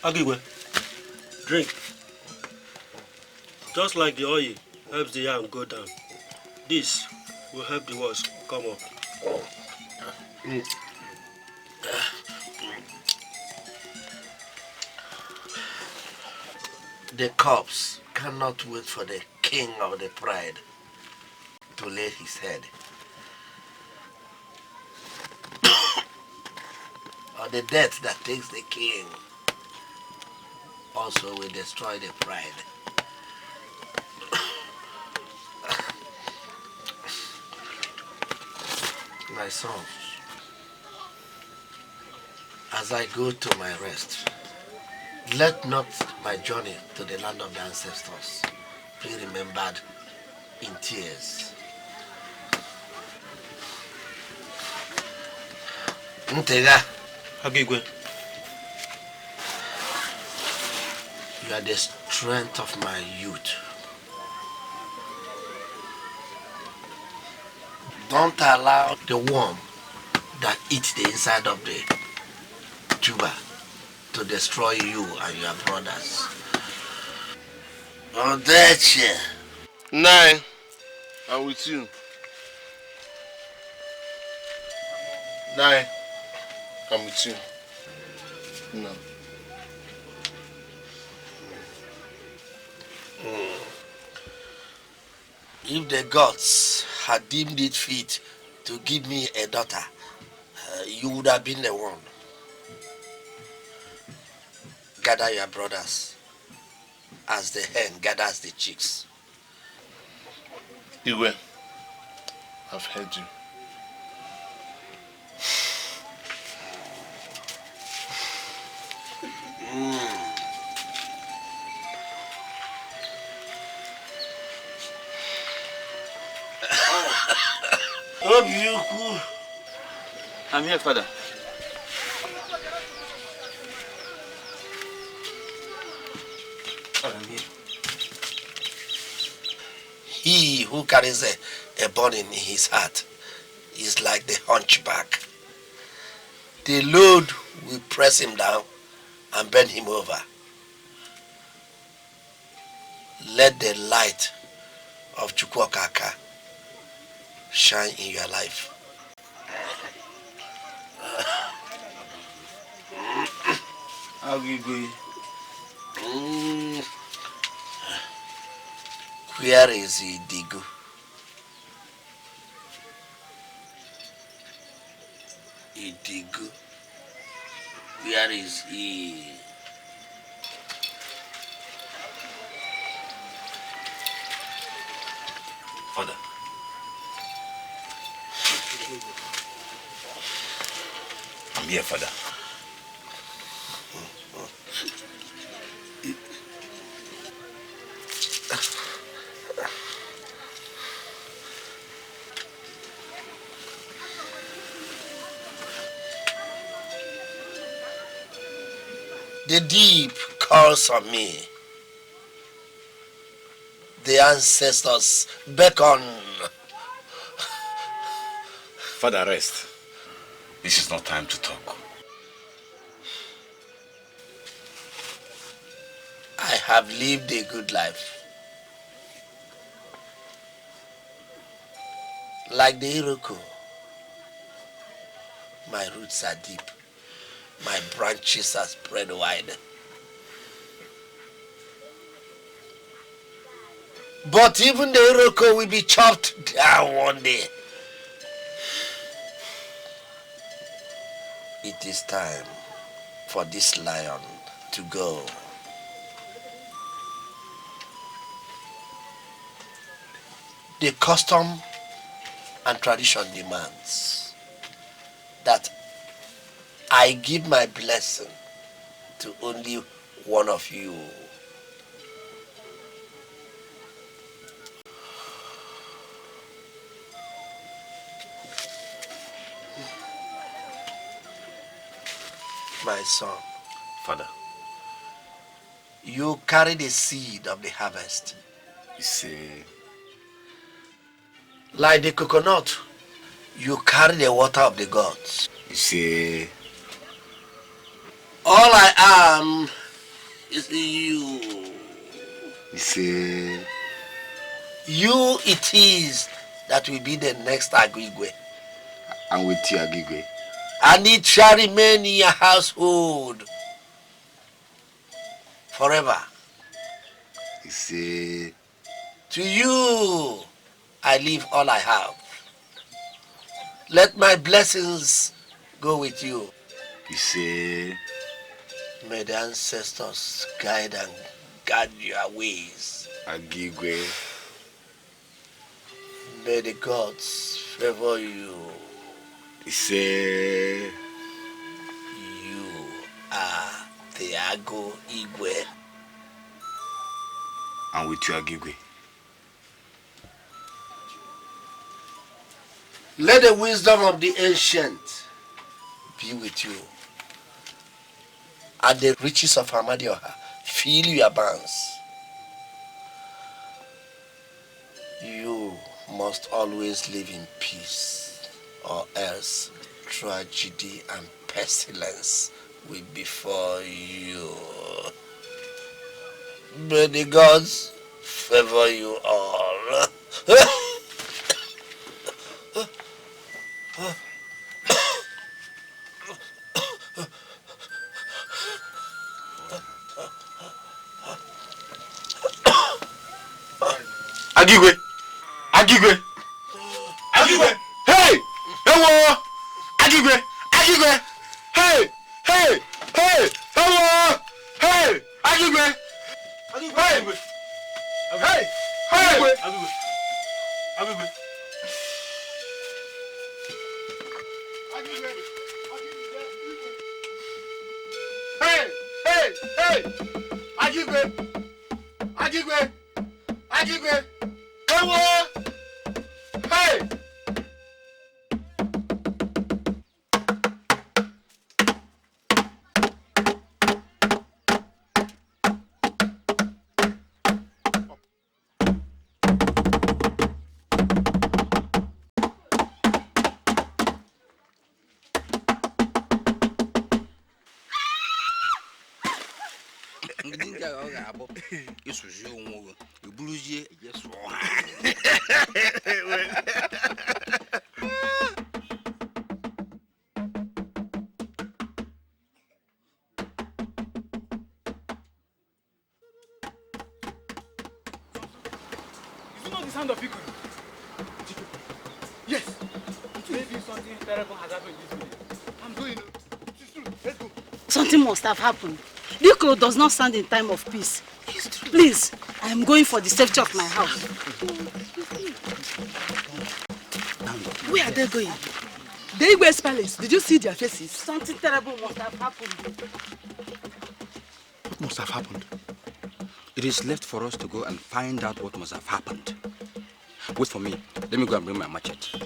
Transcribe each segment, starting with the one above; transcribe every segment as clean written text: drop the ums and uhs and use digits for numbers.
Adigwe, drink. Just like the oil helps the yam go down, this will help the words come up. The corpse cannot wait for the king of the pride to lay his head. Or the death that takes the king also will destroy the pride. My sons, as I go to my rest, let not my journey to the land of the ancestors be remembered in tears. Ntega, Agigwe, you are the strength of my youth. Don't allow the worm that eats the inside of the tuber to destroy you and your brothers. Edochie. Nine, I'm with you. Nine, I'm with you. No. If the gods had deemed it fit to give me a daughter, you would have been the one. Gather your brothers as the hen gathers the chicks. Igwe, I've heard you. I'm here, Father. I'm here. He who carries a burden in his heart is like the hunchback. The load will press him down and bend him over. Let the light of Chukwokaka shine in your life. Agigwe. Where is Idigu? Idigu. Where is he? Father. I'm here, Father. The deep calls on me. The ancestors beckon. Father, rest. This is not time to talk. I have lived a good life. Like the Iroko, my roots are deep. My branches are spread wide. But even the Iroko will be chopped down one day. It is time for this lion to go. The custom and tradition demands that I give my blessing to only one of you. My son. Father. You carry the seed of the harvest. You say... Like the coconut, you carry the water of the gods. You say... All I am is you. You say, You it is that will be the next Adigwe. I'm with you, Agigwe. And it shall remain in your household forever. You say, To you, I leave all I have. Let my blessings go with you. you say, May the ancestors guide and guard your ways. Agigwe. May the gods favor you. You say, You are the Agu Igwe. I'm with you, Agigwe. Let the wisdom of the ancient be with you. And the riches of Amadioha fill your barns. You must always live in peace, or else tragedy and pestilence will befall you. May the gods favor you all. Agigwe! Agigwe! Agigwe! Hey! Hello! Agigwe! Agigwe! Hey! Hey! Hey! Hello! Hey! Agigwe! Agigwe! Hey! Hey! Agigwe! Agigwe! Hey! Hey! Hey! Adigwe! Adigwe! Adigwe! Hello! Hey! You know the sound of people? Yes. Maybe something terrible has happened this village. I'm going. It's true. Let's go. Something must have happened. Diko does not stand in time of peace. Please, I am going for the safety of my house. Where are they going? The Igwe's palace. Did you see their faces? Something terrible must have happened. What must have happened? It is left for us to go and find out what must have happened. Wait for me. Let me go and bring my machete.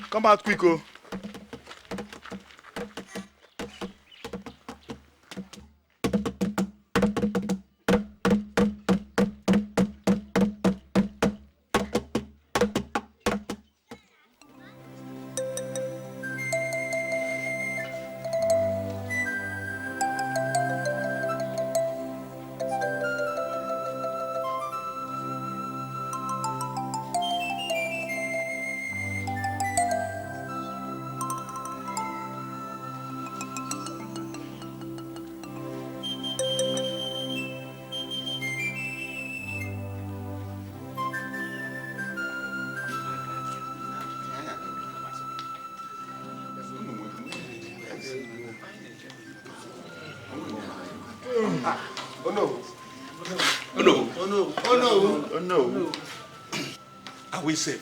Come out quick, oh. Oh no. Oh no. Oh no. Oh no. Oh no. Are we safe?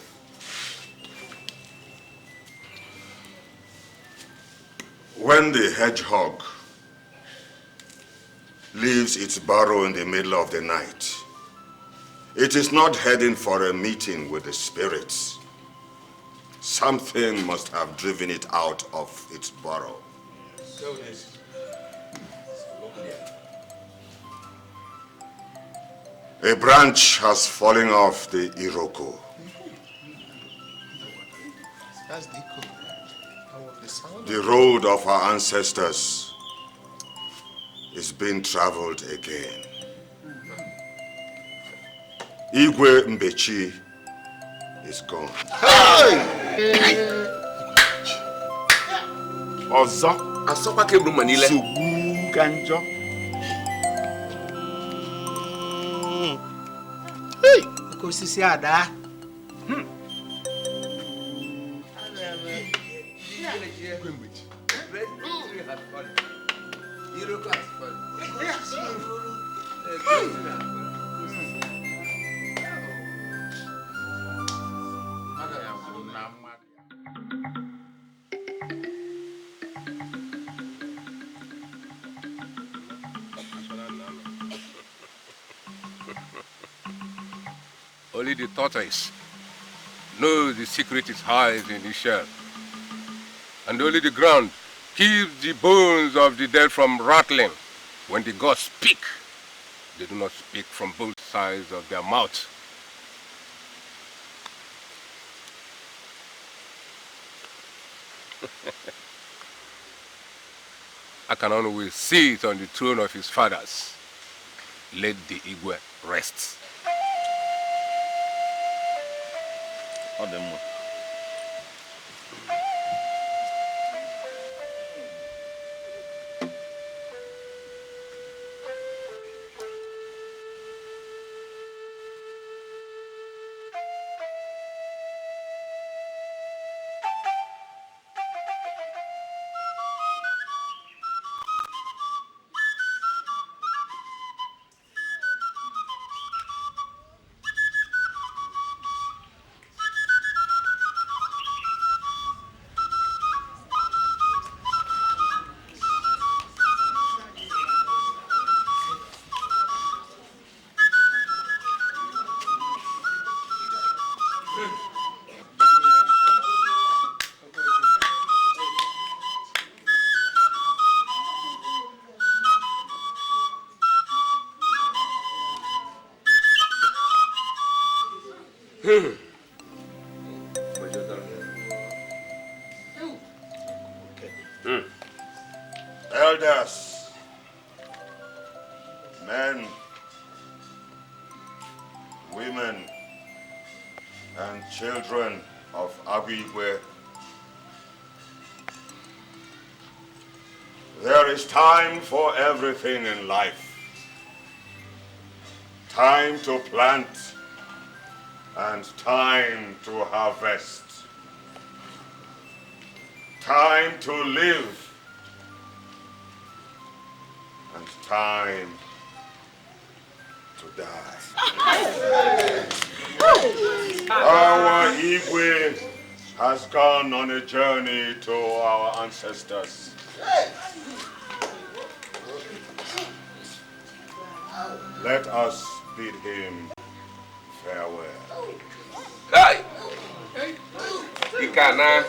When the hedgehog leaves its burrow in the middle of the night, it is not heading for a meeting with the spirits. Something must have driven it out of its burrow. A branch has fallen off the Iroko. That's the echo. The sound. The road of our ancestors is being traveled again. Igwe Mbechi is gone. Ọzọ asọkwa ka eburu manile. Sugbu ka njọ. Osisi ada. Only the tortoise knows the secret is hides in his shell. And only the ground keeps the bones of the dead from rattling. When the gods speak, they do not speak from both sides of their mouth. I can always sit on the throne of his fathers. Let the Igwe rest. Elders, men, women, and children of Adigwe, there is time for everything in life. Time to plant and time to harvest. Time to live and time to die. Our Igwe has gone on a journey to our ancestors. Let us bid him farewell. Hey! Ikana.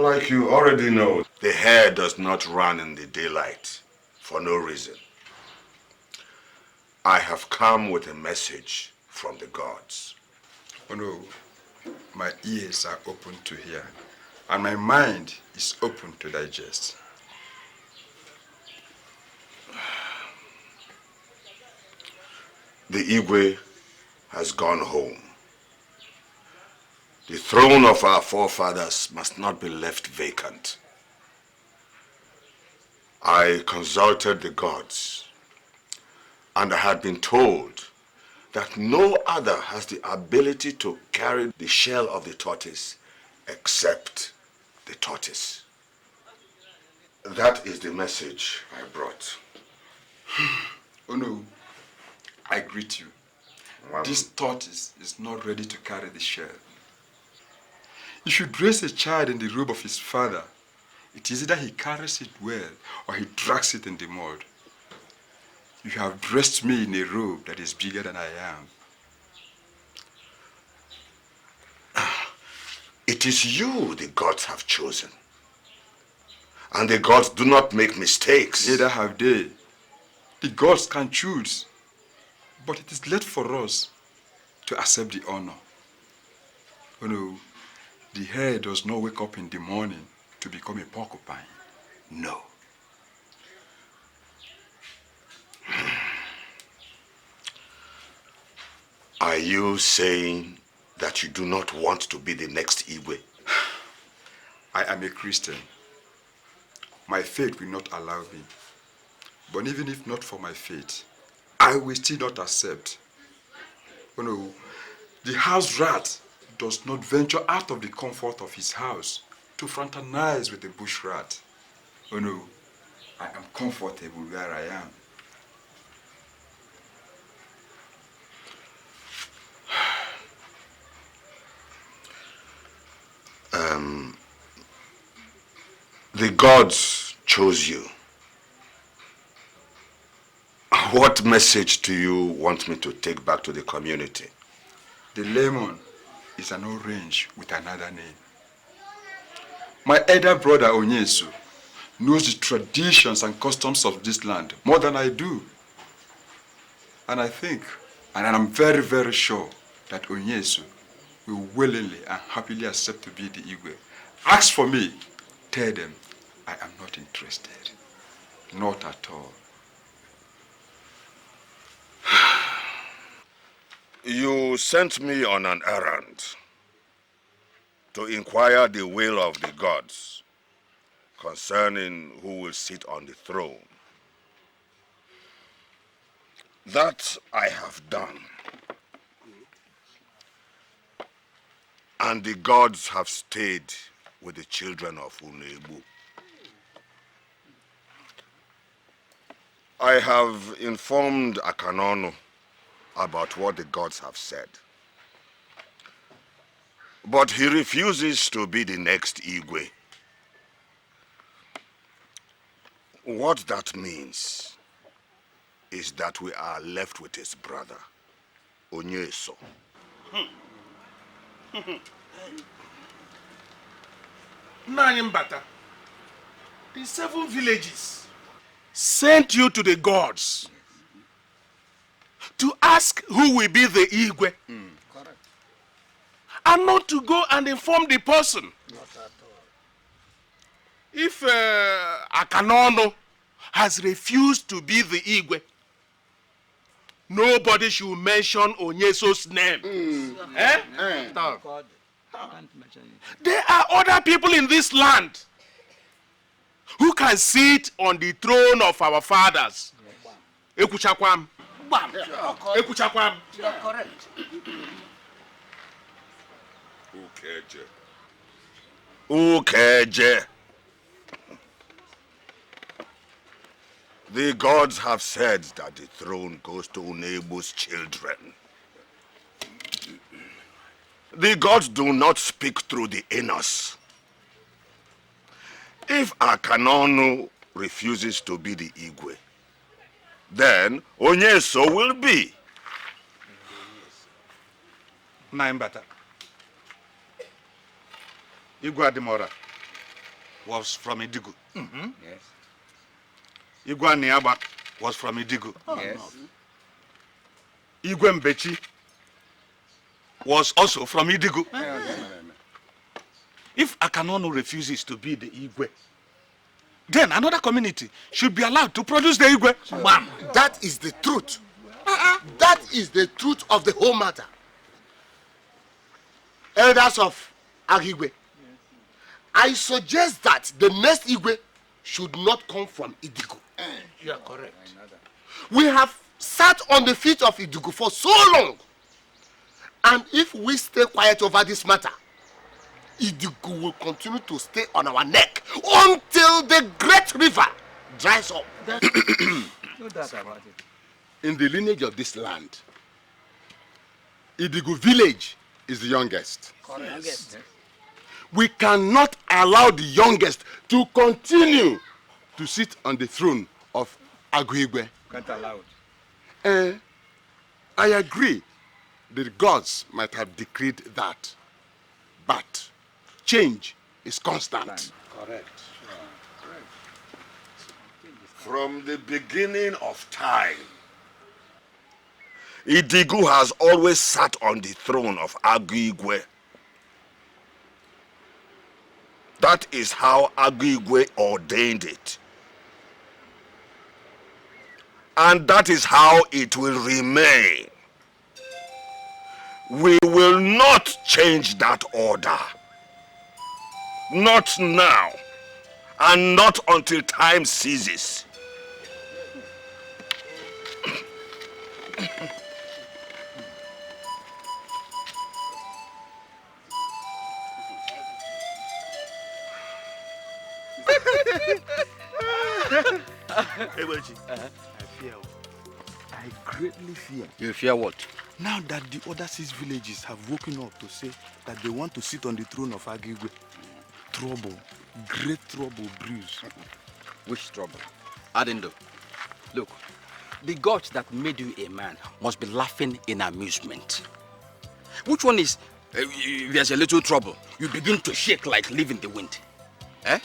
Like you already know, the hare does not run in the daylight for no reason. I have come with a message from the gods. Oh no, my ears are open to hear, and my mind is open to digest. The Igwe has gone home. The throne of our forefathers must not be left vacant. I consulted the gods, and I had been told that no other has the ability to carry the shell of the tortoise except the tortoise. That is the message I brought. Oh no, I greet you. This tortoise is not ready to carry the shell. You should raise a child in the robe of his father. It is either he carries it well or he drags it in the mud. You have dressed me in a robe that is bigger than I am. It is you the gods have chosen. And the gods do not make mistakes. Neither have they. The gods can choose. But it is left for us to accept the honor. Oh no, the hare does not wake up in the morning to become a porcupine. No. Are you saying that you do not want to be the next Igwe? I am a Christian. My faith will not allow me. But even if not for my faith, I will still not accept. Oh no, the house rat does not venture out of the comfort of his house to fraternize with the bush rat. Oh no, I am comfortable where I am. The gods chose you. What message do you want me to take back to the community? The lemon is an orange with another name. My elder brother Onyesu knows the traditions and customs of this land more than I do. And I think, and I'm very, very sure that Onyesu will willingly and happily accept to be the Igwe. Ask for me, tell them I am not interested. Not at all. You sent me on an errand to inquire the will of the gods concerning who will sit on the throne. That I have done. And the gods have stayed with the children of Unebu. I have informed Akanono about what the gods have said. But he refuses to be the next Igwe. What that means is that we are left with his brother, Onyeso. Nanyambata, the 7 villages sent you to the gods to ask who will be the Igwe. Correct. And not to go and inform the person. Not at all. If Akanono has refused to be the Igwe, nobody should mention Onyeso's name. There are other people in this land who can sit on the throne of our fathers. Ekuchakwam. Ekuchakwam. You're correct. Ukeje. The gods have said that the throne goes to Unebu's children. The gods do not speak through the Enos. If Akanono refuses to be the Igwe, then Onyeso will be. Naimbata. Igwe Adimora was from Idigu. Yes. Igwe Niaba was from Idigu. Yes. Igwe Mbechi was also from Idigu. If Akanono refuses to be the Igwe, then another community should be allowed to produce the Igwe. Bam. That is the truth. That is the truth of the whole matter. Elders of Agigwe, I suggest that the next Igwe should not come from Idigu. You are correct. We have sat on the feet of Idigu for so long. And if we stay quiet over this matter, Idigu will continue to stay on our neck until the great river dries up. No doubt about it. In the lineage of this land, Idigu village is the youngest. Correct. Yes. We cannot allow the youngest to continue to sit on the throne of Agu. Can't allow it. I agree. The gods might have decreed that, but change is constant. Correct. From the beginning of time, Idigu has always sat on the throne of Agu. That is how Agu ordained it. And that is how it will remain. We will not change that order. Not now, and not until time ceases. Edochie, I fear. I greatly fear. You fear what? Now that the other 6 villages have woken up to say that they want to sit on the throne of Agu, trouble, great trouble brews. Which trouble? Adendo, look, the gods that made you a man must be laughing in amusement. Which one is, there's a little trouble, you begin to shake like leaf in the wind? Eh?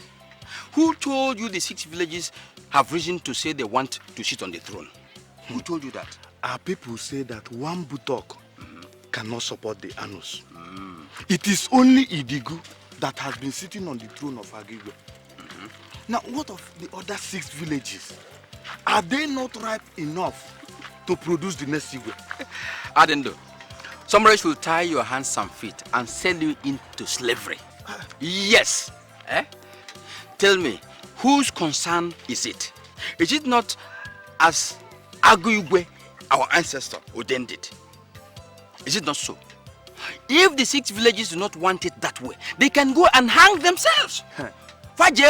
Who told you the 6 villages have reason to say they want to sit on the throne? Who told you that? Our people say that one buttock cannot support the anus. It is only Idigu that has been sitting on the throne of Agu. Now, what of the other 6 villages? Are they not ripe enough to produce the next Igwe? Adendo, somebody should tie your hands and feet and sell you into slavery. Yes. Eh? Tell me, whose concern is it? Is it not as Agu, our ancestor, ordained it? Is it not so? If the 6 villages do not want it that way, they can go and hang themselves. This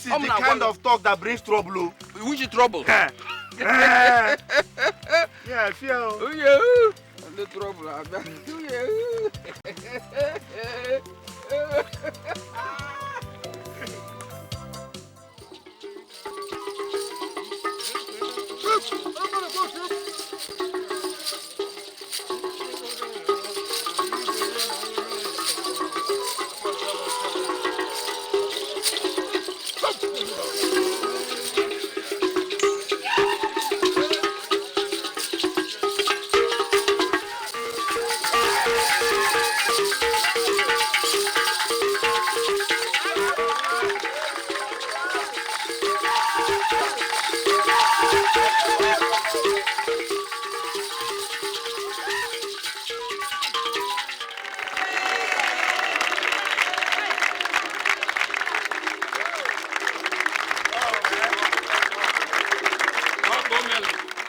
is the kind of talk that brings trouble. Which is trouble? Yeah, I fear. Oh, yeah. The trouble.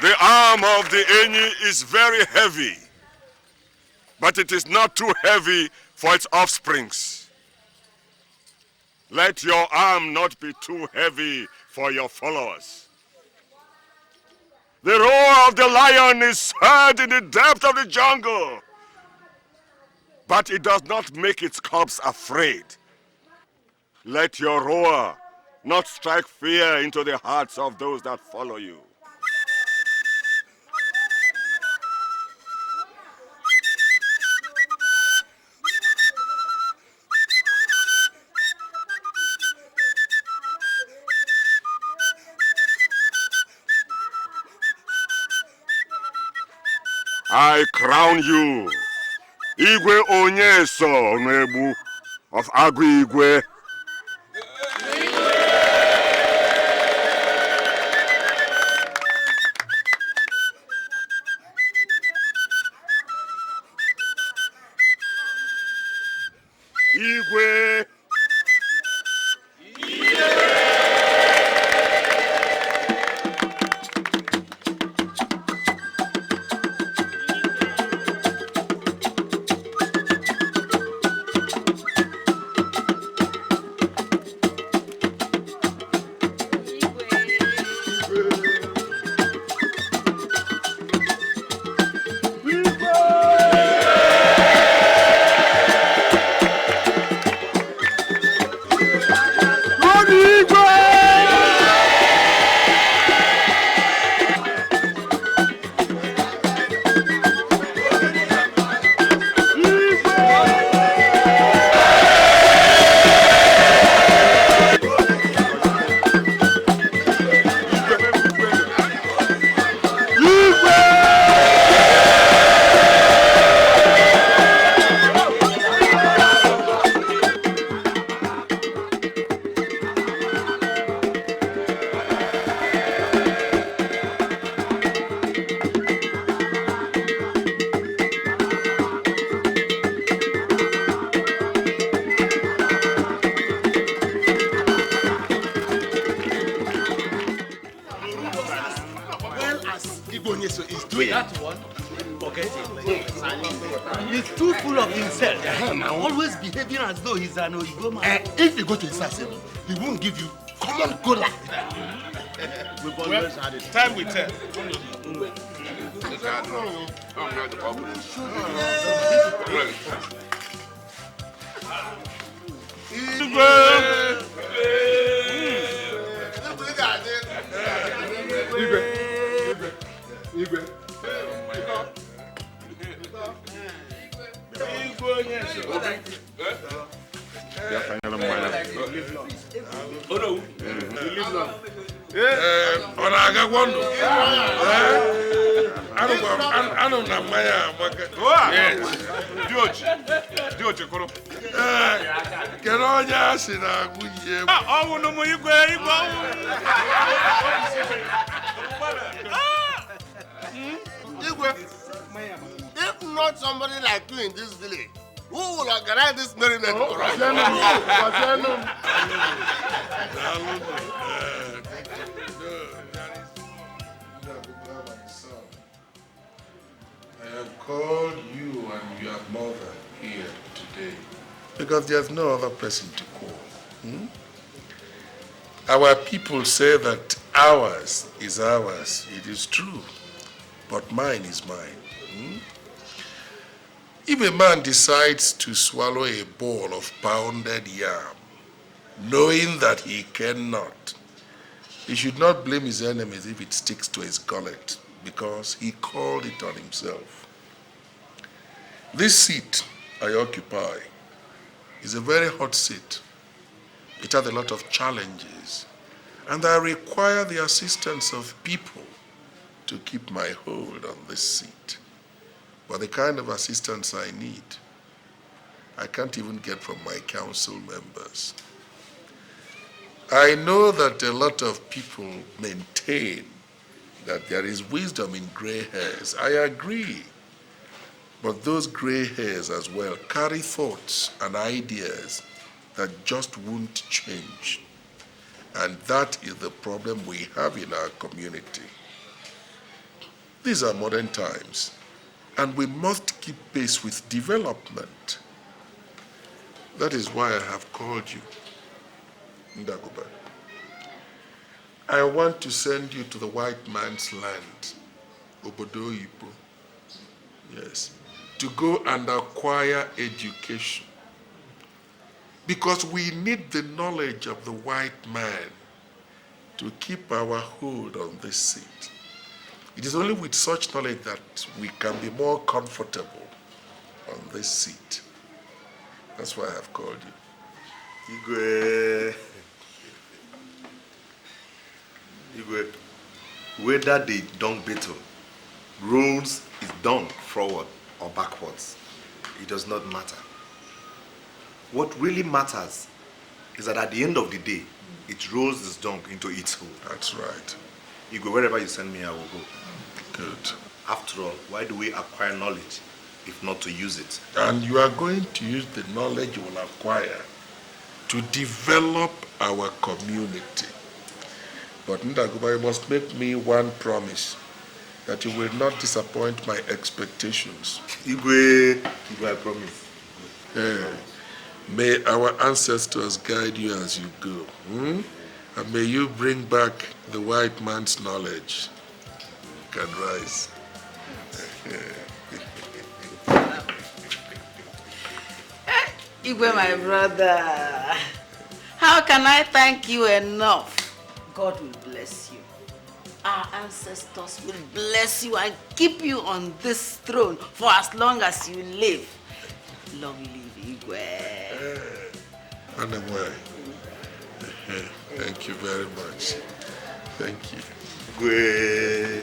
The arm of the Enyi is very heavy, but it is not too heavy for its offsprings. Let your arm not be too heavy for your followers. The roar of the lion is heard in the depth of the jungle, but it does not make its cubs afraid. Let your roar not strike fear into the hearts of those that follow you. I crown you, Igwe Onyeso Nebu of Agu Igwe. Igwe. well as Igbo is doing. That one, forget it. He's too full of himself. Always behaving as though he's an Oyibo man. If you go to his house, he won't give you common cola. We've always had it. Time will tell. If not somebody like you in this village, who will organize this merriment for us? I have called you and your mother here today because there's no other person to call. Our people say that ours is ours. It is true, but mine is mine. If a man decides to swallow a bowl of pounded yam, knowing that he cannot, he should not blame his enemies if it sticks to his gullet, because he called it on himself. This seat I occupy is a very hot seat. It has a lot of challenges, and I require the assistance of people to keep my hold on this seat. But the kind of assistance I need, I can't even get from my council members. I know that a lot of people maintain that there is wisdom in gray hairs. I agree. But those gray hairs as well carry thoughts and ideas that just won't change. And that is the problem we have in our community. These are modern times, and we must keep pace with development. That is why I have called you, Ndagoba. I want to send you to the white man's land, Obodo Ibo. Yes, to go and acquire education. Because we need the knowledge of the white man to keep our hold on this seat. It is only with such knowledge that we can be more comfortable on this seat. That's why I have called you. Igwe, whether the dung beetle rolls its dung forward or backwards, it does not matter. What really matters is that at the end of the day, it rolls its dung into its hole. That's right. Igwe, wherever you send me, I will go. Good. After all, why do we acquire knowledge if not to use it? And you are going to use the knowledge you will acquire to develop our community. But Ndagoba, you must make me one promise that you will not disappoint my expectations. Igwe, I promise. May our ancestors guide you as you go. And may you bring back the white man's knowledge. You can rise. Igwe, my brother, how can I thank you enough? God will bless you. Our ancestors will bless you and keep you on this throne for as long as you live. Long live Igwe. Anyway, thank you very much. Thank you. Igwe.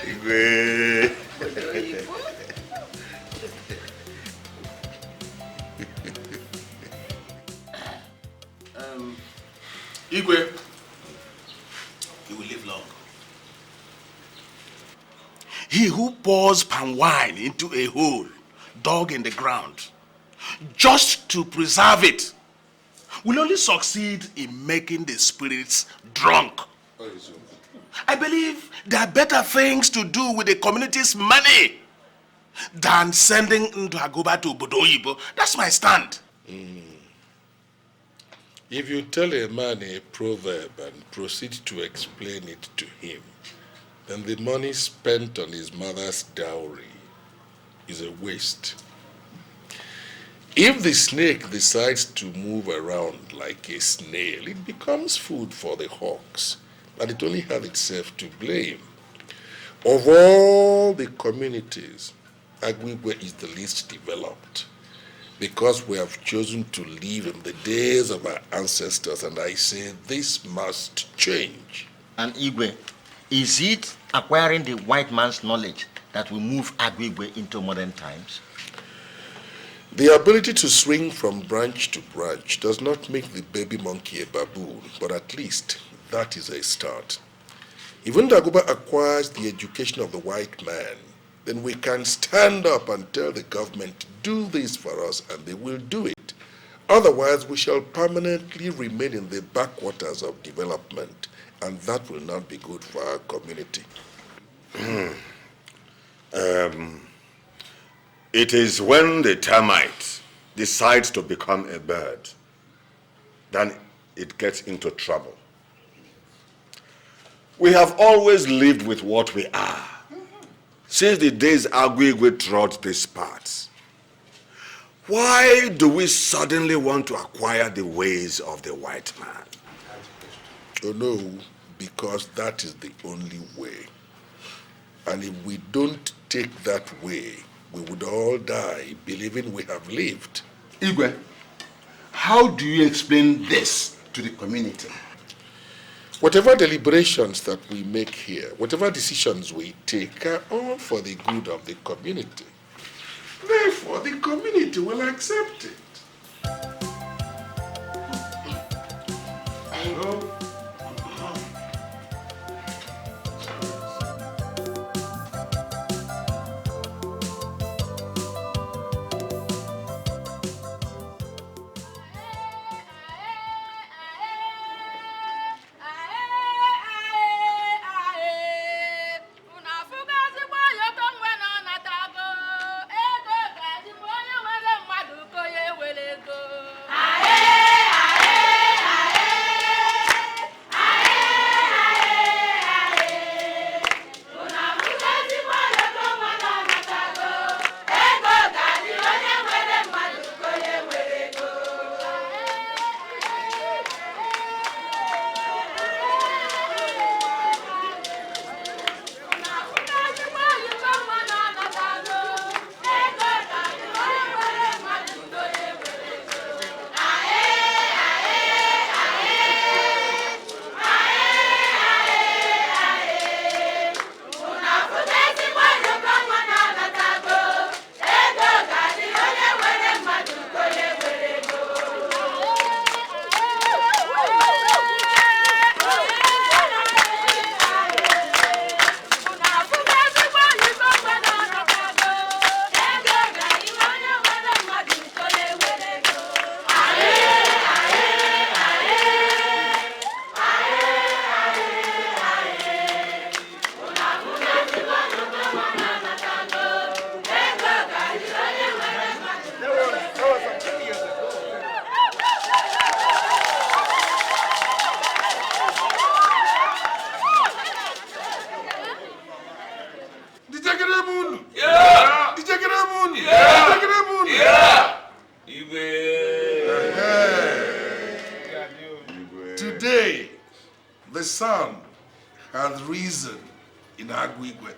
Igwe. Igwe, you will live long. He who pours palm wine into a hole dug in the ground just to preserve it will only succeed in making the spirits drunk. I believe there are better things to do with the community's money than sending Ndagoba to Bodoyibo. That's my stand. If you tell a man a proverb and proceed to explain it to him, then the money spent on his mother's dowry is a waste. If the snake decides to move around like a snail, it becomes food for the hawks, and it only has itself to blame. Of all the communities, Aguigwe is the least developed, because we have chosen to live in the days of our ancestors, and I say this must change. And Igwe, is it acquiring the white man's knowledge that will move Aguigwe into modern times? The ability to swing from branch to branch does not make the baby monkey a baboon, but at least that is a start. If Ndagoba acquires the education of the white man, then we can stand up and tell the government, do this for us, and they will do it. Otherwise, we shall permanently remain in the backwaters of development, and that will not be good for our community. It is when the termite decides to become a bird, then it gets into trouble. We have always lived with what we are, since the days Aguigwe trod these parts. Why do we suddenly want to acquire the ways of the white man? Oh no, because that is the only way. And if we don't take that way, we would all die believing we have lived. Igwe, how do you explain this to the community? Whatever deliberations that we make here, whatever decisions we take are all for the good of the community. Therefore, the community will accept it. Today, the sun has risen in Aguigwe.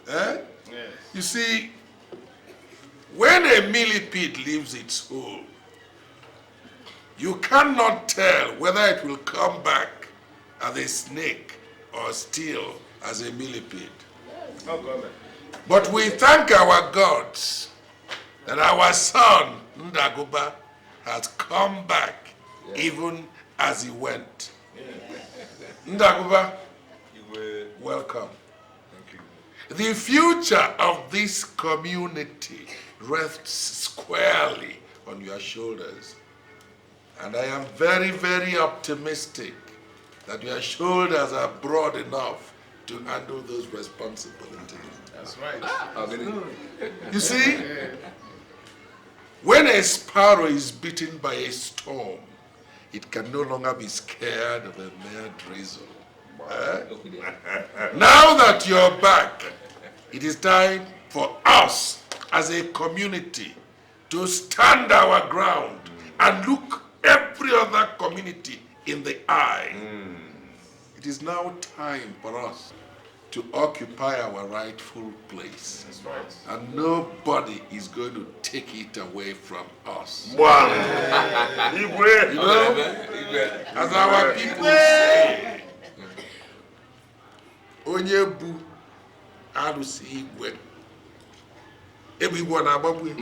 Eh? Yes. You see, when a millipede leaves its hole, you cannot tell whether it will come back as a snake or still as a millipede. No comment. But we thank our gods that our son, Ndagoba, has come back even as he went. Ndagoba, welcome. Thank you. The future of this community rests squarely on your shoulders. And I am very, very optimistic that your shoulders are broad enough to handle those responsibilities. That's right. You see, when a sparrow is beaten by a storm, it can no longer be scared of a mere drizzle. Now that you're back, it is time for us as a community to stand our ground and look every other community in the eye. It is now time for us to occupy our rightful place. That's right. And nobody is going to take it away from us. Wow. You know, as our people say, Onye bu alusi igwe. Everyone above the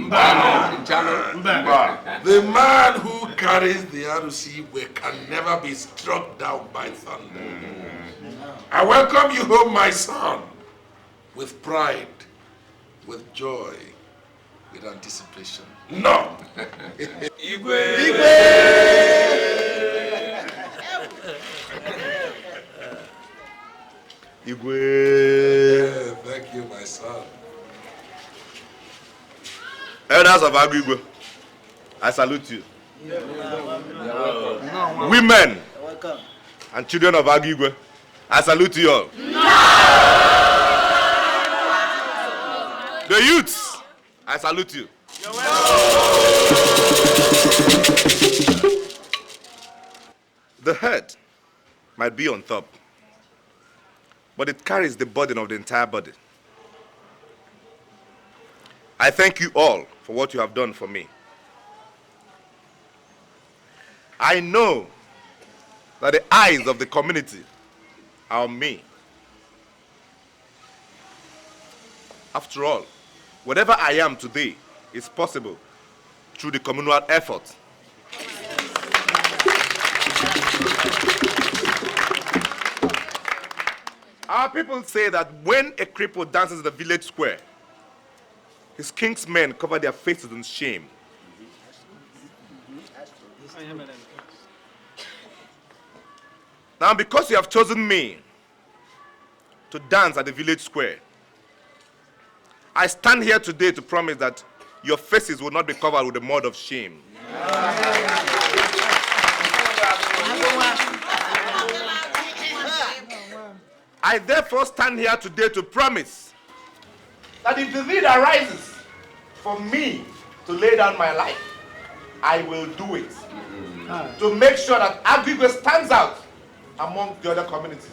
man who carries the alusi igwe can never be struck down by thunder. I welcome you home, my son, with pride, with joy, with anticipation. No! Igwe! Igwe! Thank you, my son. Elders of Agu, I salute you. Women and children of Agu, I salute you all. The youths, I salute you. The head might be on top, but it carries the burden of the entire body. I thank you all for what you have done for me. I know that the eyes of the community are on me. After all, whatever I am today is possible through the communal effort. Our people say that when a cripple dances in the village square, his king's men cover their faces in shame. Now, because you have chosen me to dance at the village square, I stand here today to promise that your faces will not be covered with the mud of shame. I therefore stand here today to promise that if the need arises for me to lay down my life, I will do it. To make sure that Agu stands out among the other communities.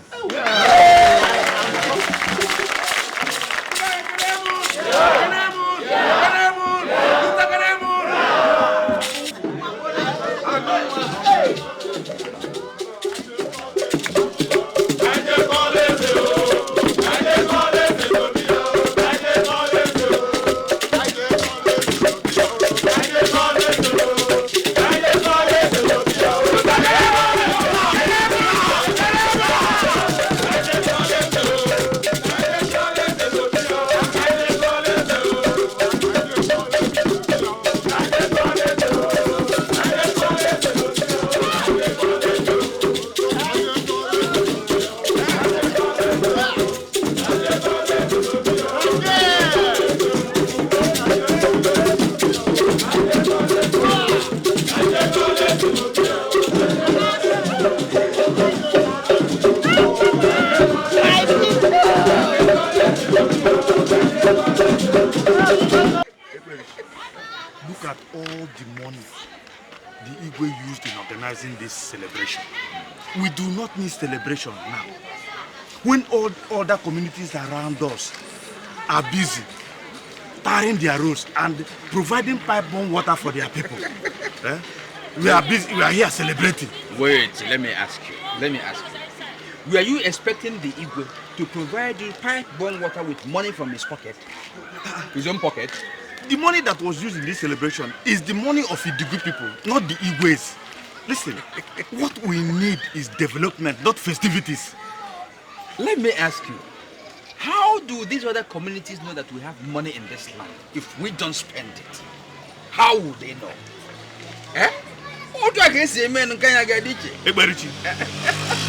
Look at all the money the Igwe used in organizing this celebration. We do not need celebration now. When all other communities around us are busy tarring their roads and providing pipe-borne water for their people, we are busy. We are here celebrating. Wait, let me ask you. Were you expecting the Igwe to provide you pipe-borne water with money from his pocket? His own pocket? The money that was used in this celebration is the money of Idigu people, not the Igwes. Listen, what we need is development, not festivities. Let me ask you, how do these other communities know that we have money in this land if we don't spend it? How would they know? Otu aka esi eme nke ya ga dị iche. Egberichi.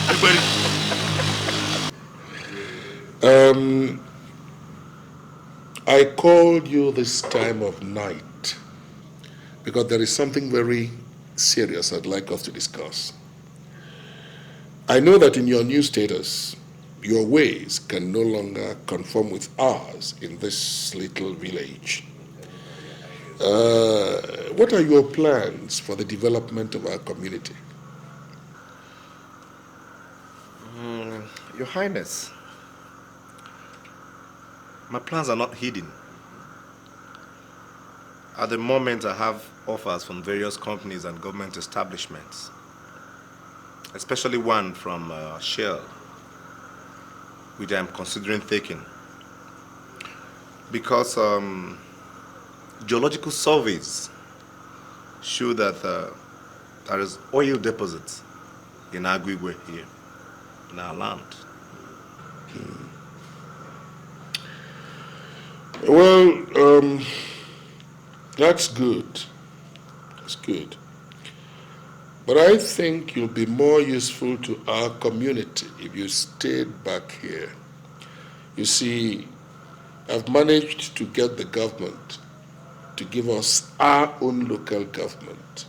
Egberichi. I called you this time of night because there is something very serious I'd like us to discuss. I know that in your new status, your ways can no longer conform with ours in this little village. What are your plans for the development of our community? Your Highness, my plans are not hidden. At the moment, I have offers from various companies and government establishments, especially one from Shell, which I am considering taking. Because geological surveys show that there is oil deposits in Adigwe here, in our land. Well, that's good. That's good. But I think you'll be more useful to our community if you stayed back here. You see, I've managed to get the government to give us our own local government.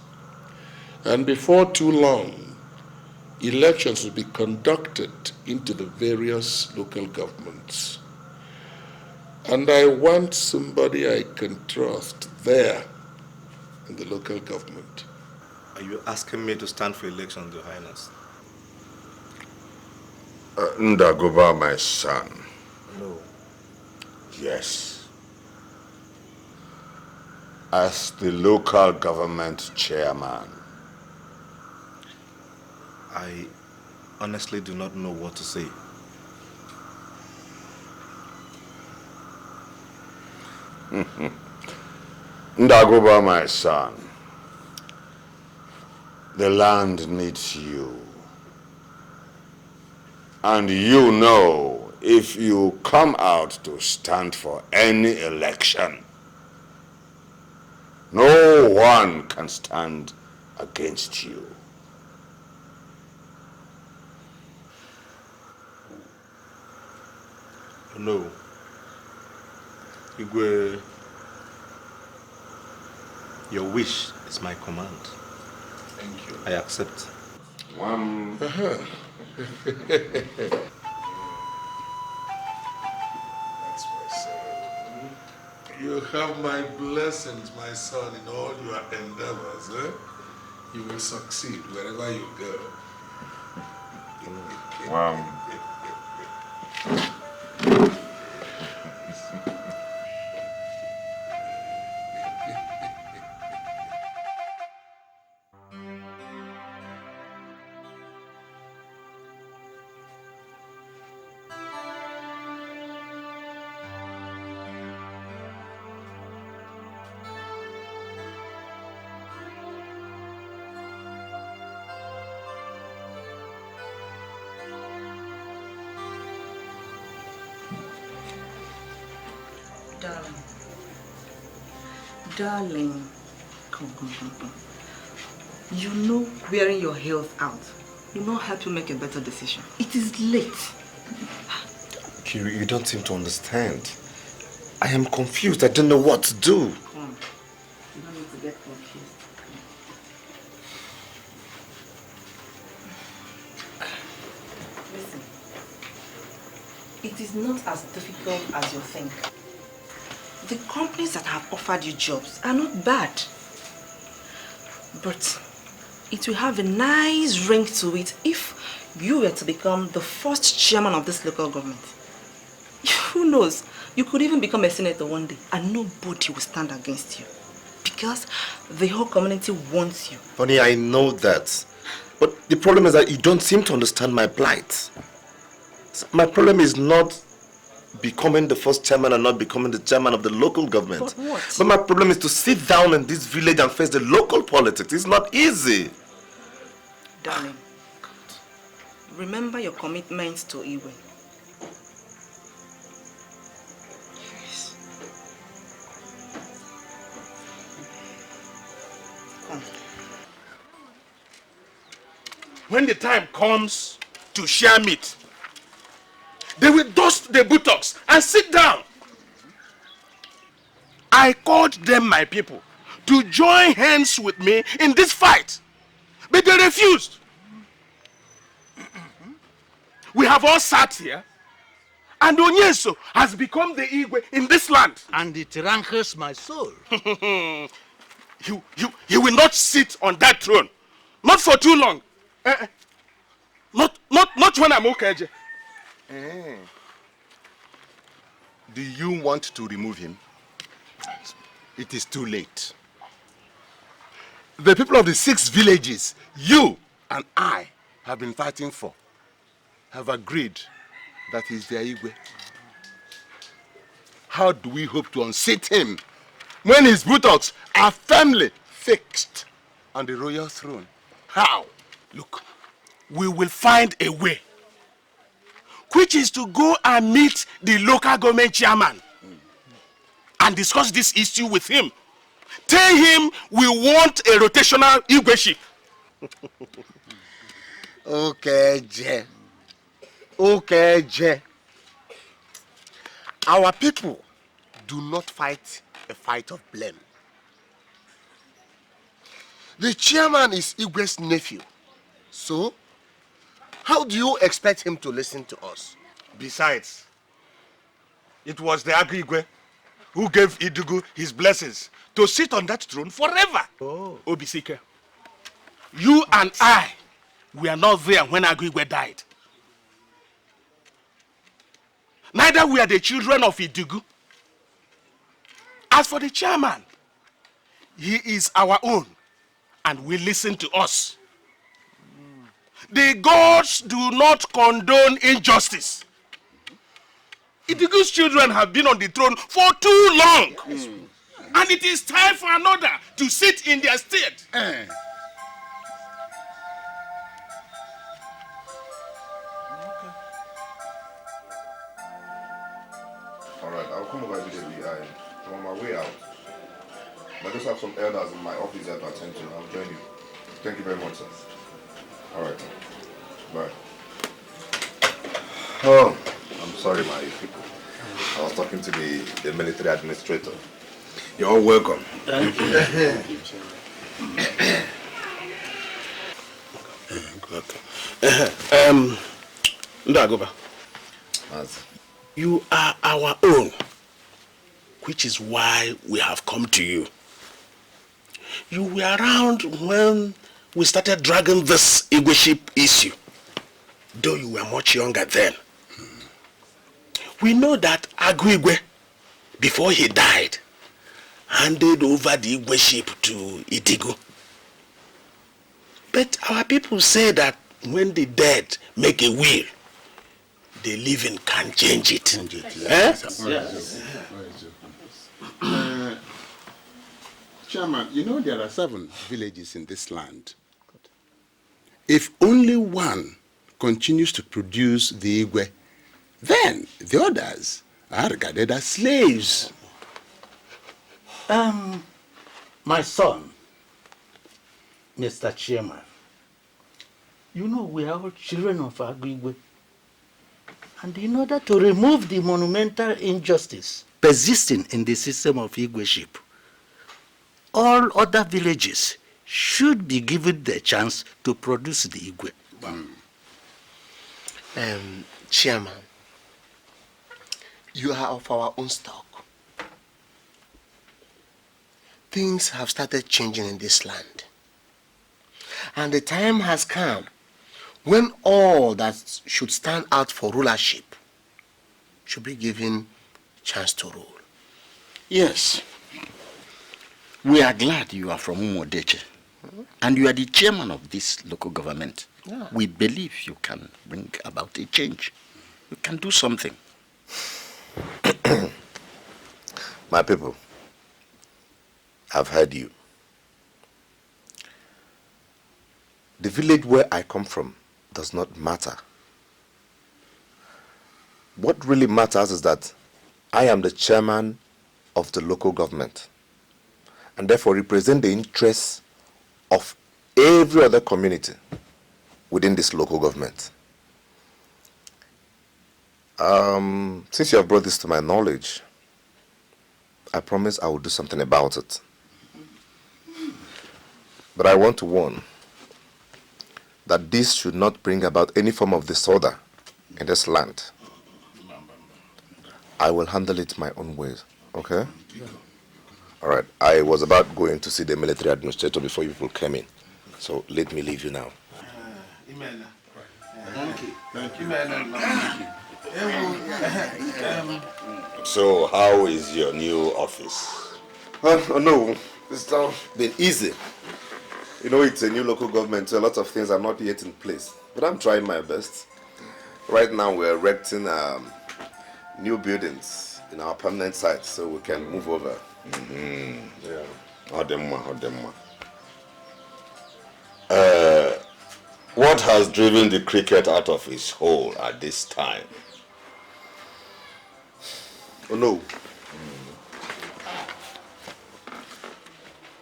And before too long, elections will be conducted into the various local governments. And I want somebody I can trust there in the local government. Are you asking me to stand for elections, Your Highness? Ndagoba, my son. No. Yes. As the local government chairman. I honestly do not know what to say. Ndagoba, my son. The land needs you. And you know, if you come out to stand for any election, no one can stand against you. No. Igwe, your wish is my command. Thank you. I accept. That's my son. You have my blessings, my son, in all your endeavors. You will succeed wherever you go. Darling, come. You know wearing your health out will not help you make a better decision. It is late. Kiri, you don't seem to understand. I am confused. I don't know what to do. Come on. You don't need to get confused. Listen. It is not as difficult as you think. The companies that have offered you jobs are not bad. But it will have a nice ring to it if you were to become the first chairman of this local government. Who knows? You could even become a senator one day and nobody will stand against you. Because the whole community wants you. Honey, I know that. But the problem is that you don't seem to understand my plight. My problem is not becoming the first chairman and not becoming the chairman of the local government. But what? But my problem is to sit down in this village and face the local politics. It's not easy. Darling, remember your commitment to Iwe. Yes. Come. when the time comes to share meat, they will dust the buttocks and sit down. I called them my people to join hands with me in this fight, but they refused. We have all sat here, and Onyeso has become the Igwe in this land. And it rankles my soul. He will not sit on that throne. Not for too long. Not when I'm okay. Do you want to remove him? It is too late. The people of the 6 villages you and I have been fighting for have agreed that he's their Igwe. How do we hope to unseat him when his buttocks are firmly fixed on the royal throne? How? Look, we will find a way, which is to go and meet the local government chairman and discuss this issue with him. Tell him we want a rotational Igweship. Okay, Je. Okay, Je. Our people do not fight a fight of blame. The chairman is Igwe's nephew. So, how do you expect him to listen to us? Besides, it was the Agu who gave Idugu his blessings to sit on that throne forever. Oh. Obisike, you and I were not there when Agu died. Neither were the children of Idugu. As for the chairman, he is our own and will listen to us. The gods do not condone injustice. Idugu's children have been on the throne for too long. And it is time for another to sit in their stead. Alright, I'll come over immediately. I'm on my way out. I just have some elders in my office that to attend to. I'll join you. Thank you very much, sir. Alright. Bye. Oh, I'm sorry, my people. I was talking to the military administrator. You're all welcome. Thank you. Ndagoba, you are our own, which is why we have come to you. You were around when we started dragging this Igweship issue, though you were much younger then. We know that Agu Igwe, before he died, handed over the Igweship to Idigu. But our people say that when the dead make a will, the living can change it. Yes. Chairman, you know there are 7 villages in this land. If only one continues to produce the Igwe, then the others are regarded as slaves. My son, Mr. Chairman, you know we are all children of Agu Igwe. And in order to remove the monumental injustice persisting in the system of Igweship, all other villages should be given the chance to produce the Igwe. Chairman, you are of our own stock. Things have started changing in this land. And the time has come when all that should stand out for rulership should be given chance to rule. Yes. We are glad you are from Edochie. And you are the chairman of this local government. Yeah. We believe you can bring about a change. You can do something. My people, I've heard you. The village where I come from does not matter. What really matters is that I am the chairman of the local government and therefore represent the interests of every other community within this local government. Since you have brought this to my knowledge, I promise I will do something about it. But I want to warn that this should not bring about any form of disorder in this land. I will handle it my own ways, okay? All right, I was about going to see the military administrator before you people came in. So let me leave you now. Thank you. So, how is your new office? Oh no, it's not been easy. You know, it's a new local government, so a lot of things are not yet in place. But I'm trying my best. Right now, we're erecting new buildings in our permanent site, so we can move over. Yeah. What has driven the cricket out of its hole at this time? Oh no.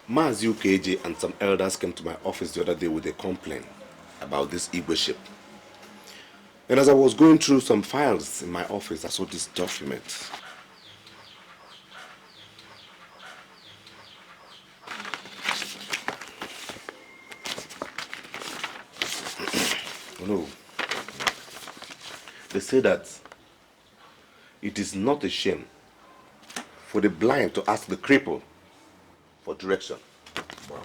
Mazi UKJ and some elders came to my office the other day with a complaint about this Igwe ship. And as I was going through some files in my office, I saw this document. Oh no. They say that it is not a shame for the blind to ask the cripple for direction. Wow.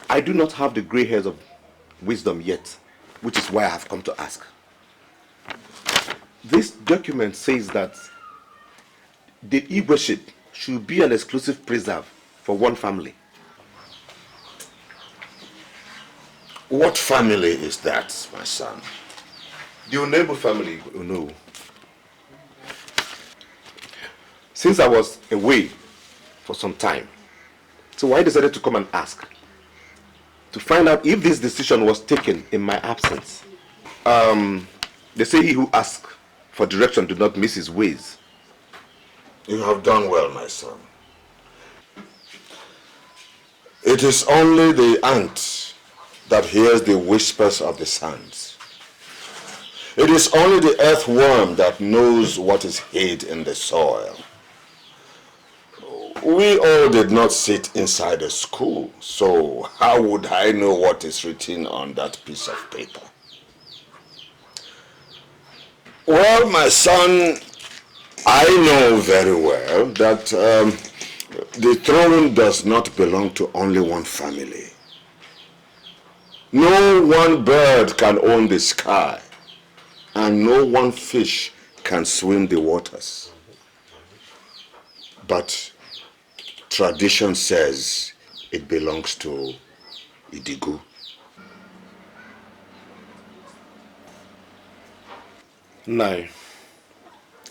I do not have the gray hairs of wisdom yet, which is why I have come to ask. This document says that the Igwe ship should be an exclusive preserve for one family. What family is that, my son? The Onebo family. Oh no. Since I was away for some time, so I decided to come and ask to find out if this decision was taken in my absence. They say he who asks for direction do not miss his ways. You have done well, my son. It is only the ant that hears the whispers of the sands. It is only the earthworm that knows what is hid in the soil. We all did not sit inside a school, so how would I know what is written on that piece of paper? Well, my son, I know very well that the throne does not belong to only one family. No one bird can own the sky, and no one fish can swim the waters. But tradition says it belongs to Idigu. Now,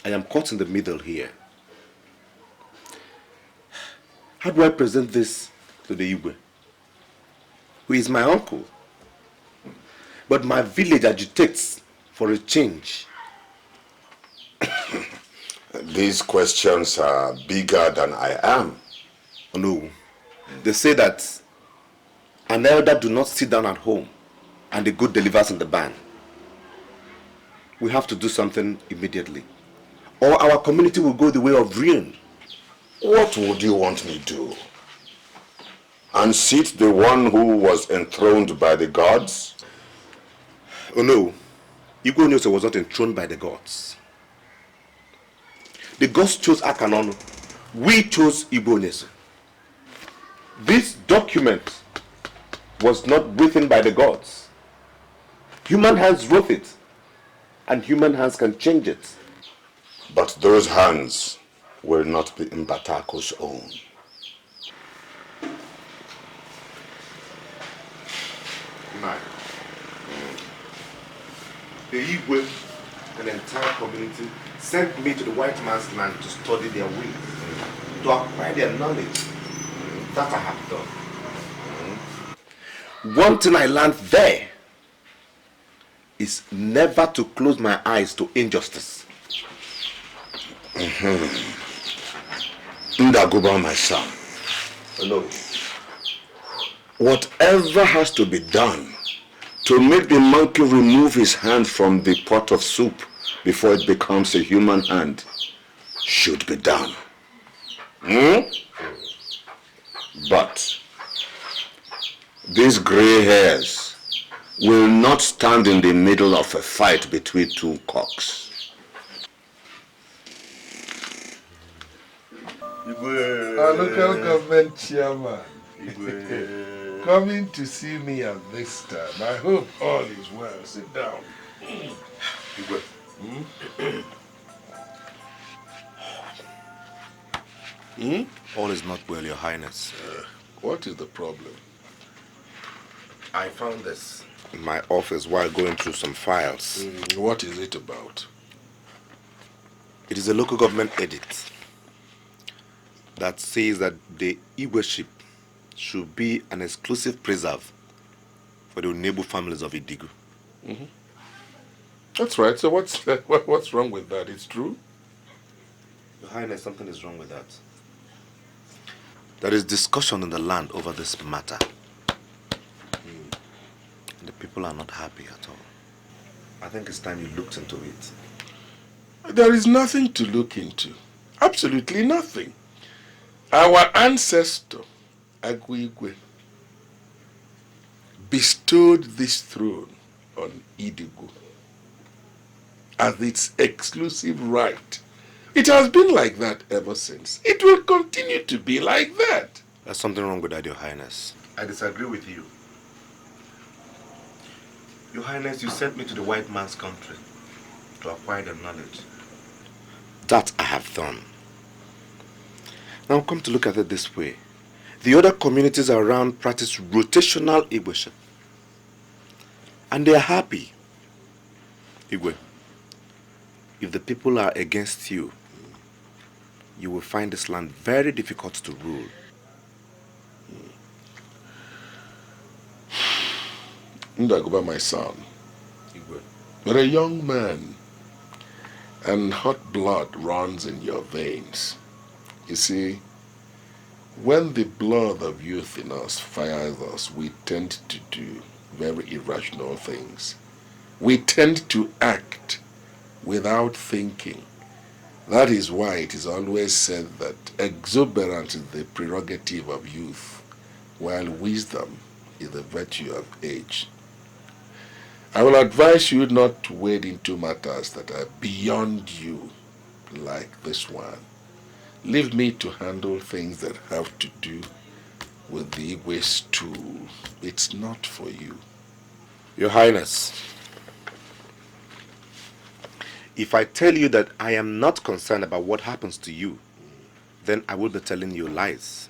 I am caught in the middle here. How do I present this to the Igwe, who is my uncle? But my village agitates for a change. These questions are bigger than I am. No. They say that an elder do not sit down at home and the good delivers in the barn. We have to do something immediately, or our community will go the way of ruin. What would you want me to do? Unseat the one who was enthroned by the gods? Oh no, Igwe Onyeso was not enthroned by the gods. The gods chose Akanonu. We chose Igwe Onyeso. This document was not written by the gods. Human hands wrote it, and human hands can change it. But those hands will not be Mbatako's own. The Igwe and the entire community sent me to the white man's land to study their ways, to acquire their knowledge. That I have done. One thing I learned there is never to close my eyes to injustice. Ndaguba, my son. No. Whatever has to be done To make the monkey remove his hand from the pot of soup before it becomes a human hand should be done. But these gray hairs will not stand in the middle of a fight between two cocks. Our local government chairman coming to see me at this time. I hope all is well. Sit down. All is not well, Your Highness. What is the problem? I found this in my office while going through some files. What is it about? It is a local government edict that says that the Igwe ship should be an exclusive preserve for the Unebu families of Idigu. That's right. So what's wrong with that? It's true? Your Highness, something is wrong with that. There is discussion in the land over this matter. The people are not happy at all. I think it's time you looked into it. There is nothing to look into. Absolutely nothing. Our ancestor, Agu, bestowed this throne on Idigu as its exclusive right. It has been like that ever since. It will continue to be like that. There's something wrong with that, Your Highness. I disagree with you. Your Highness, you sent me to the white man's country to acquire the knowledge. That I have done. Now come to look at it this way. The other communities around practice rotational Igwe. And they are happy. Igwe, if the people are against you, you will find this land very difficult to rule. Ndagoba, my son, you're a young man, and hot blood runs in your veins. You see, when the blood of youth in us fires us, we tend to do very irrational things. We tend to act without thinking. That is why it is always said that exuberance is the prerogative of youth, while wisdom is the virtue of age. I will advise you not to wade into matters that are beyond you, like this one. Leave me to handle things that have to do with the Igwe stool. It's not for you. Your Highness, if I tell you that I am not concerned about what happens to you, then I will be telling you lies.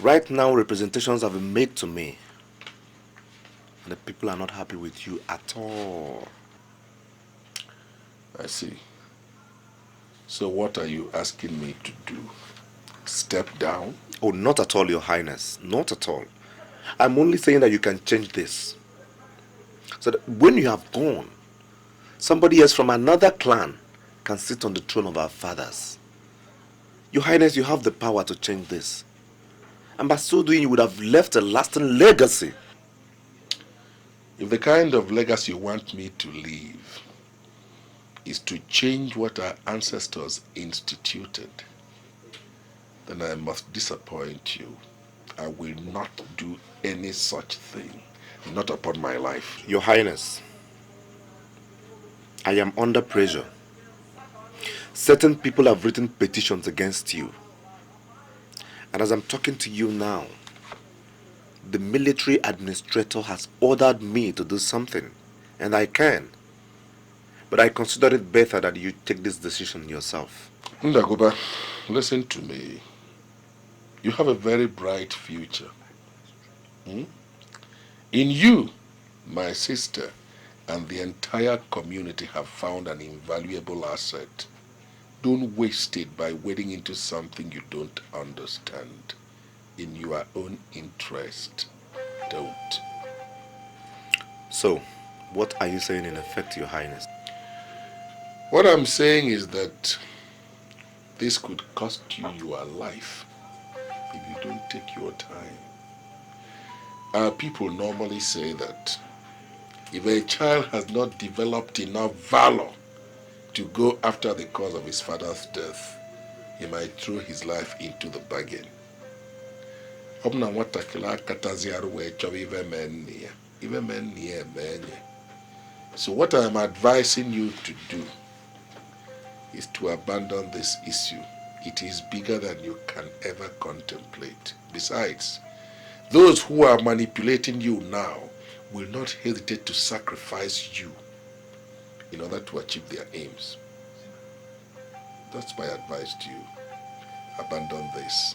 Right now, representations have been made to me, and the people are not happy with you at all. I see. So what are you asking me to do? Step down? Oh, not at all, Your Highness. Not at all. I'm only saying that you can change this. So that when you have gone, somebody else from another clan can sit on the throne of our fathers. Your Highness, you have the power to change this. And by so doing, you would have left a lasting legacy. If the kind of legacy you want me to leave is to change what our ancestors instituted, then I must disappoint you. I will not do any such thing, not upon my life. Your Highness, I am under pressure. Certain people have written petitions against you. And as I'm talking to you now, the military administrator has ordered me to do something, and I can. But I consider it better that you take this decision yourself. Ndagoba, listen to me. You have a very bright future. In you, my sister, and the entire community have found an invaluable asset. Don't waste it by wading into something you don't understand. In your own interest, don't. So, what are you saying in effect, Your Highness? What I'm saying is that this could cost you your life if you don't take your time. Our people normally say that if a child has not developed enough valor to go after the cause of his father's death, he might throw his life into the bargain. So what I am advising you to do is to abandon this issue. It is bigger than you can ever contemplate. Besides, those who are manipulating you now will not hesitate to sacrifice you in order to achieve their aims. That's my advice to you. Abandon this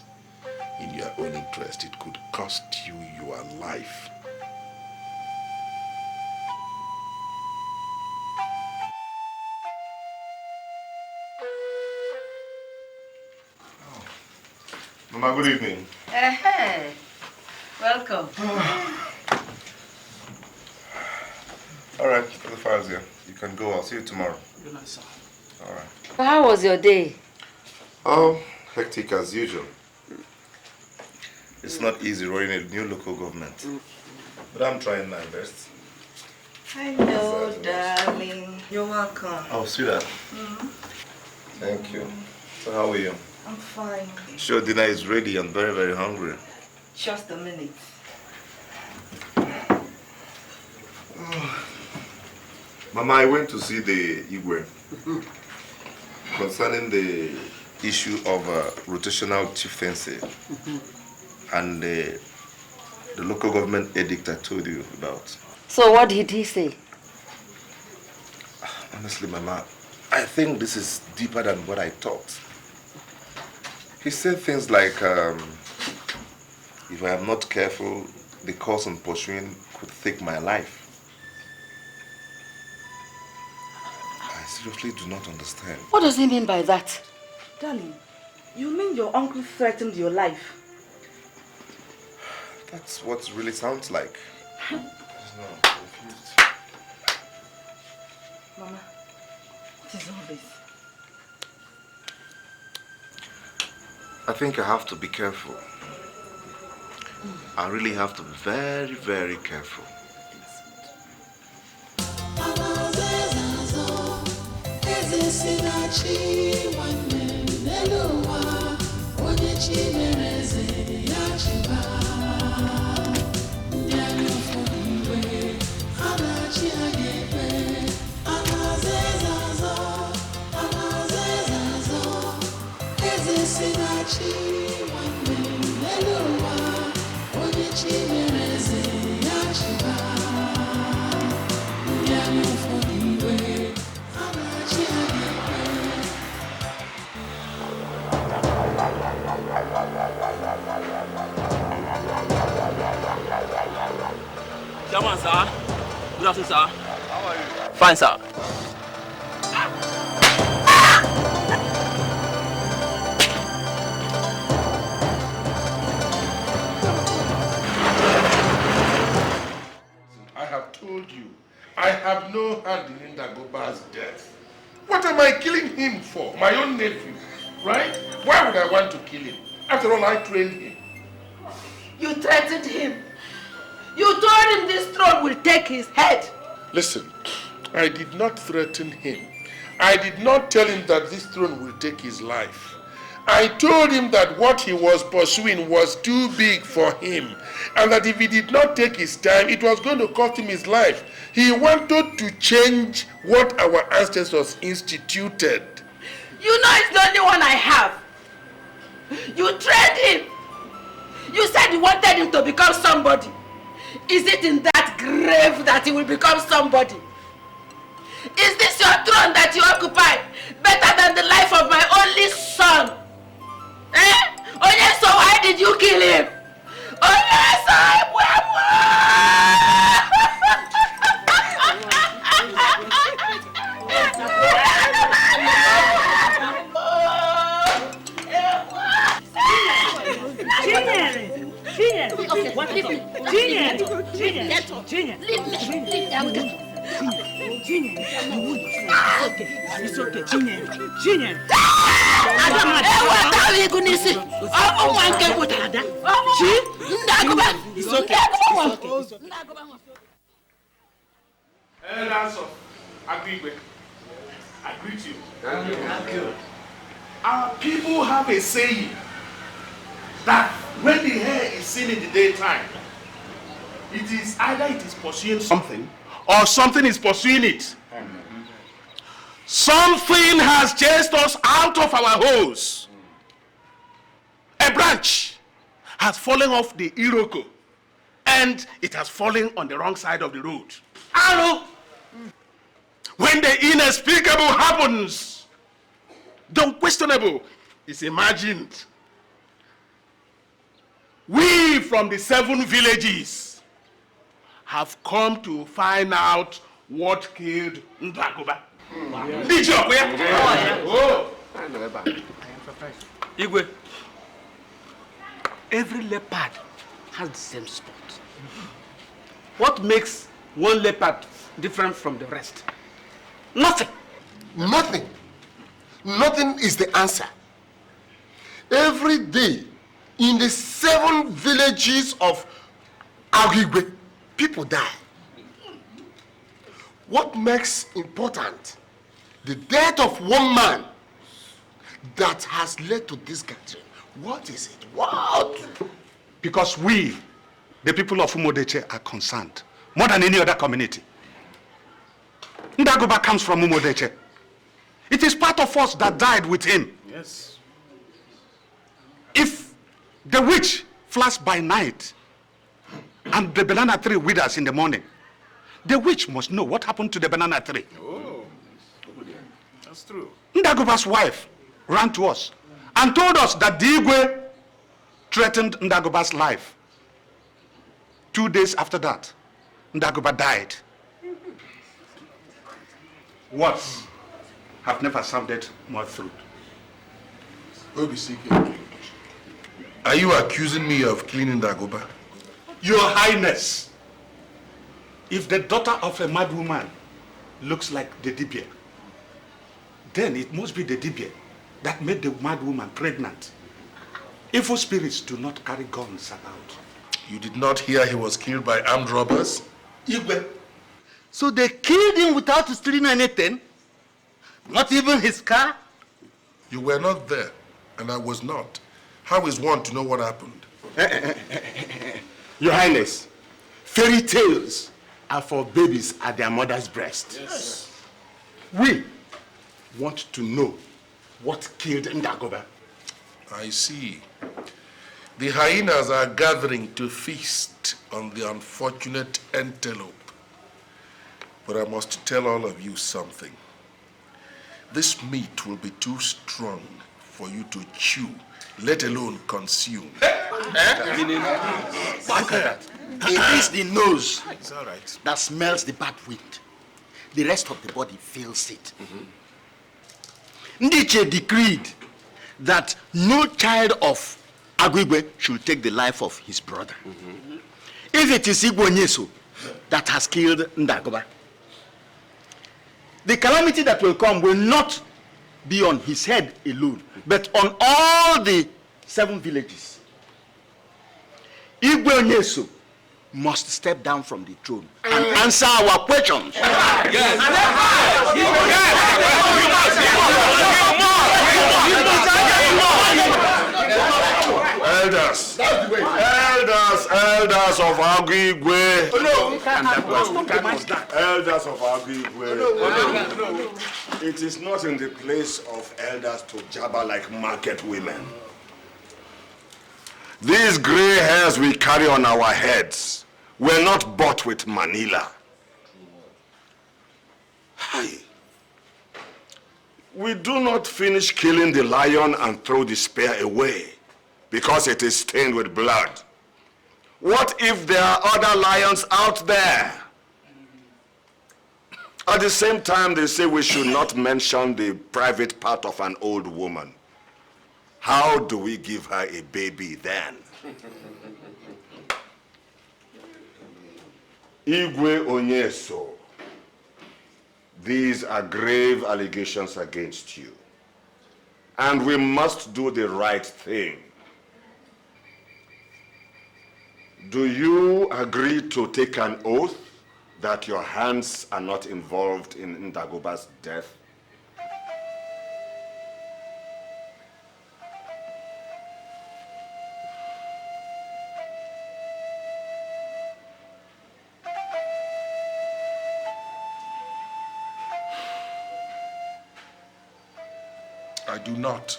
in your own interest. It could cost you your life. Mama, good evening. Hey, welcome. All right, the file's here. You can go. I'll see you tomorrow. Good night, sir. All right. How was your day? Oh, hectic as usual. It's not easy running a new local government. But I'm trying my best. I know, darling. You're welcome. Oh, sweetheart. Thank you. So how are you? I'm fine. Sure, dinner is ready. I'm very, very hungry. Just a minute. Mama, I went to see the Igwe concerning the issue of rotational chieftaincy and the local government edict I told you about. So what did he say? Honestly, Mama, I think this is deeper than what I thought. He said things like, if I am not careful, the course I'm pursuing could take my life. I seriously do not understand. What does he mean by that? Darling, you mean your uncle threatened your life? That's what it really sounds like. Mama, what is all this? I think I have to be careful. I really have to be very, very careful. Chairman, sir. Good afternoon, sir. How are you? Fine, sir. I have told you, I have no hand in Ndagoba's death. What am I killing him for? My own nephew, right? Why would I want to kill him? After all, I trained him. You threatened him. You told him this throne will take his head. Listen, I did not threaten him. I did not tell him that this throne will take his life. I told him that what he was pursuing was too big for him, and that if he did not take his time, it was going to cost him his life. He wanted to change what our ancestors instituted. You know it's the only one I have. You trained him. You said you wanted him to become somebody. Is it in that grave that he will become somebody? Is this your throne that you occupy better than the life of my only son? Eh? Oh yes, so why did you kill him? Oh yes, It's okay. Chinyere. It's okay. Elders of Adigwe, I greet you. Thank you. Our people have a saying that when the hair is seen in the daytime, it is either it is pursuing something or something is pursuing it. Something has chased us out of our holes. A branch has fallen off the Iroko and it has fallen on the wrong side of the road. Arrow! When the inexplicable happens, the unquestionable is imagined. We from the 7 villages have come to find out what killed Ndagoba. Did you? Oh. Igwe, every leopard has the same spot. What makes one leopard different from the rest? Nothing. Nothing. Nothing is the answer. Every day in the 7 villages of Agigwe, people die. What makes important the death of one man that has led to this gathering? What is it? What? Because we, the people of Umodeche, are concerned more than any other community. Ndagoba comes from Umodeche. It is part of us that died with him. Yes. If the witch flashed by night and the banana tree withers in the morning, the witch must know what happened to the banana tree. Oh, that's true. Ndagoba's wife ran to us and told us that the Igwe threatened Ndagoba's life. 2 days after that, Ndagoba died. Words have never sounded more true. Obisike, are you accusing me of killing Ndagoba? Your Highness, if the daughter of a mad woman looks like the Dibia, then it must be the Dibia that made the mad woman pregnant. Evil spirits do not carry guns about. You did not hear he was killed by armed robbers? Igwe. So they killed him without stealing anything? Not even his car? You were not there, and I was not. How is one to know what happened? Your Highness, fairy tales are for babies at their mother's breast. Yes. We want to know what killed Ndagoba. I see. The hyenas are gathering to feast on the unfortunate antelope. But I must tell all of you something. This meat will be too strong for you to chew, let alone consume. It is the nose It's all right. that smells the bad wind. The rest of the body feels it. Ndiche decreed that no child of Agwigwe should take the life of his brother. If it is Igwe Nyeso that has killed Ndagoba, the calamity that will come will not be on his head alone, but on all the 7 villages. Igwe Nyeso must step down from the throne and answer our questions. Elders of Agigwe. Elders of Agigwe. It is not in the place of elders to jabber like market women. These gray hairs we carry on our heads were not bought with Manila. Hi. We do not finish killing the lion and throw the spear away because it is stained with blood. What if there are other lions out there? At the same time, they say we should not mention the private part of an old woman. How do we give her a baby then? Igwe Onyeso, These are grave allegations against you. And we must do the right thing. Do you agree to take an oath that your hands are not involved in Ndagoba's death? I do not,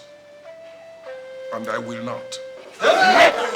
and I will not.